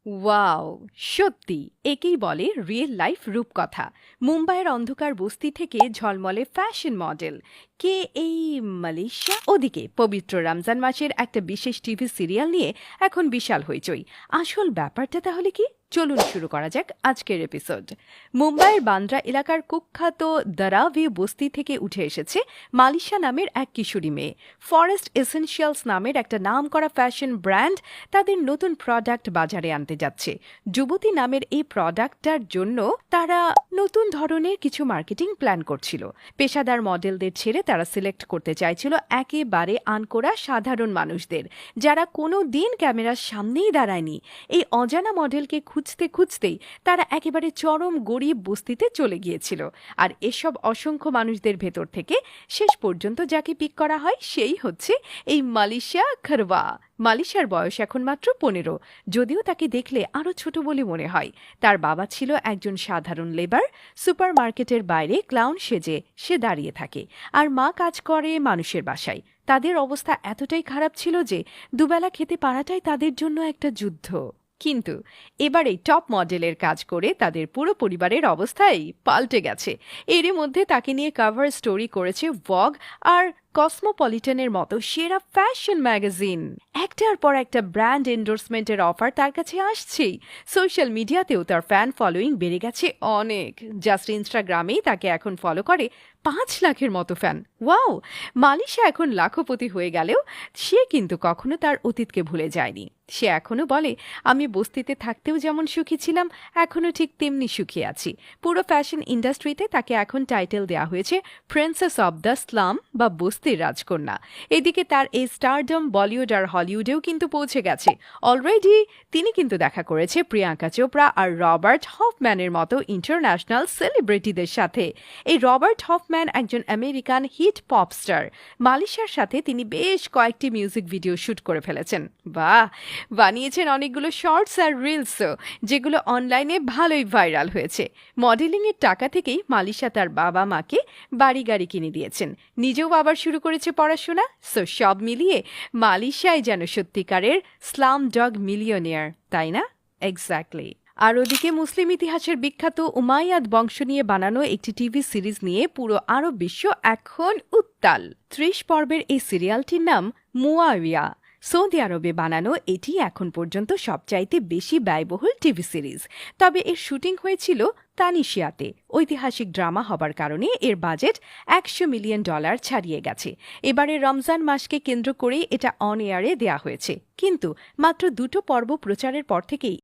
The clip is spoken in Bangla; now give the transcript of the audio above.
ওয়াও! সত্যি একেই বলে রিয়েল লাইফ রূপকথা। মুম্বাইয়ের অন্ধকার বস্তি থেকে ঝলমলে ফ্যাশন মডেল কে এই মালয়েশিয়া। ওদিকে পবিত্র রমজান মাসের একটা বিশেষ টিভি সিরিয়াল নিয়ে এখন বিশাল হইচই। আসল ব্যাপারটা তাহলে কি? চলুন শুরু করা যাক আজকের এপিসোড। মুম্বাইয়ের বান্দ্রা এলাকার কুখ্যাত দারাভিউ বস্তি থেকে উঠে এসেছে মালিশা নামের এক কিশোরী মেয়ে। ফরেস্ট এসেনশিয়ালস নামের একটা নামকরা ফ্যাশন ব্র্যান্ড তাদের নতুন প্রোডাক্ট বাজারে আনতে যাচ্ছে। যুবতী নামের এই প্রোডাক্টটার জন্য তারা নতুন ধরনের কিছু মার্কেটিং প্ল্যান করছিল। পেশাদার মডেলদের ছেড়ে তারা সিলেক্ট করতে চাইছিল একেবারে আনকোড়া সাধারণ মানুষদের, যারা কোনো দিন ক্যামেরার সামনেই দাঁড়ায়নি। এই অজানা মডেলকে খুঁজতে খুঁজতেই তারা একেবারে চরম গরিব বস্তিতে চলে গিয়েছিল। আর এসব অসংখ্য মানুষদের ভেতর থেকে শেষ পর্যন্ত যাকে পিক করা হয় সেই হচ্ছে এই মালিশা খারওয়া। মালিশার বয়স এখন মাত্র 15, যদিও তাকে দেখলে আরও ছোট বলে মনে হয়। তার বাবা ছিল একজন সাধারণ লেবার। সুপারমার্কেটের বাইরে ক্লাউন সেজে সে দাঁড়িয়ে থাকে, আর মা কাজ করে মানুষের বাসায়। তাদের অবস্থা এতটাই খারাপ ছিল যে দুবেলা খেতে পারাটাই তাদের জন্য একটা যুদ্ধ। কিন্তু এবার এই টপ মডেলের কাজ করে তাদের পুরো পরিবারের অবস্থাই পাল্টে গেছে। এরই মধ্যে তাকে নিয়ে কভার স্টোরি করেছে ভগ আর কসমোপলিটনের মতো সেরা ফ্যাশন ম্যাগাজিন। একটার পর একটা ব্র্যান্ড এন্ডোর্সমেন্টের অফার তার কাছে আসছেই। সোশ্যাল মিডিয়াতেও তার ফ্যান ফলোয়িং বেড়ে গেছে অনেক। জাস্ট ইনস্টাগ্রামেই তাকে এখন ফলো করে 5 লাখের মতো ফ্যান। ওয়াও! মালিশা এখন লাখপতি হয়ে গেলেও সে কিন্তু কখনো তার অতীতকে ভুলে যায়নি। সে এখনো বলে, আমি বস্তিতে থাকতেও যেমন সুখী ছিলাম, এখনো ঠিক তেমনি সুখী আছি। পুরো ফ্যাশন ইন্ডাস্ট্রিতে তাকে এখন টাইটেল দেওয়া হয়েছে প্রিন্সেস অব দ্য স্লাম বা বস্তির রাজকন্যা। এদিকে তার এই স্টারডম বলিউড আর হলিউডেও কিন্তু পৌঁছে গেছে। অলরেডি তিনি কিন্তু দেখা করেছে প্রিয়াঙ্কা চোপড়া আর রবার্ট হফম্যানের মতো ইন্টারন্যাশনাল সেলিব্রিটিদের সাথে। এই রবার্ট হফম্যান একজন আমেরিকান হিট পপ স্টার। মালিশার সাথে তিনি বেশ কয়েকটি মিউজিক ভিডিও শুট করে ফেলেছেন। বাহ! বানিয়েছেন অনেকগুলো শর্টস আর রিলসও, যেগুলো অনলাইনে ভালোই ভাইরাল হয়েছে। মডেলিংয়ের টাকা থেকেই মালিশা তার বাবা মাকে বাড়ি গাড়ি কিনে দিয়েছেন। নিজেও আবার শুরু করেছে পড়াশোনা। সব মিলিয়ে মালিশাই যেন সত্যিকারের স্লাম ডগ মিলিয়নিয়ার, তাই না? এক্স্যাক্টলি। আর ওদিকে মুসলিম ইতিহাসের বিখ্যাত উমাইয়াদ বংশ নিয়ে বানানো একটি টিভি সিরিজ নিয়ে পুরো আরব বিশ্ব এখন উত্তাল। 30 পর্বের এই সিরিয়ালটির নাম মুয়াবিয়া। সৌদি আরবে বানানো এটি এখন পর্যন্ত সবচাইতে বেশি ব্যয়বহুল টিভি সিরিজ। তবে এর শুটিং হয়েছিল তানিশিয়াতে। ঐতিহাসিক ড্রামা হবার কারণে এর বাজেট $100 মিলিয়ন ছাড়িয়ে গেছে। এবারে রমজান মাসকে কেন্দ্র করেই এটা অন এয়ারে দেয়া হয়েছে। কিন্তু মাত্র 2টো পর্ব প্রচারের পর থেকেই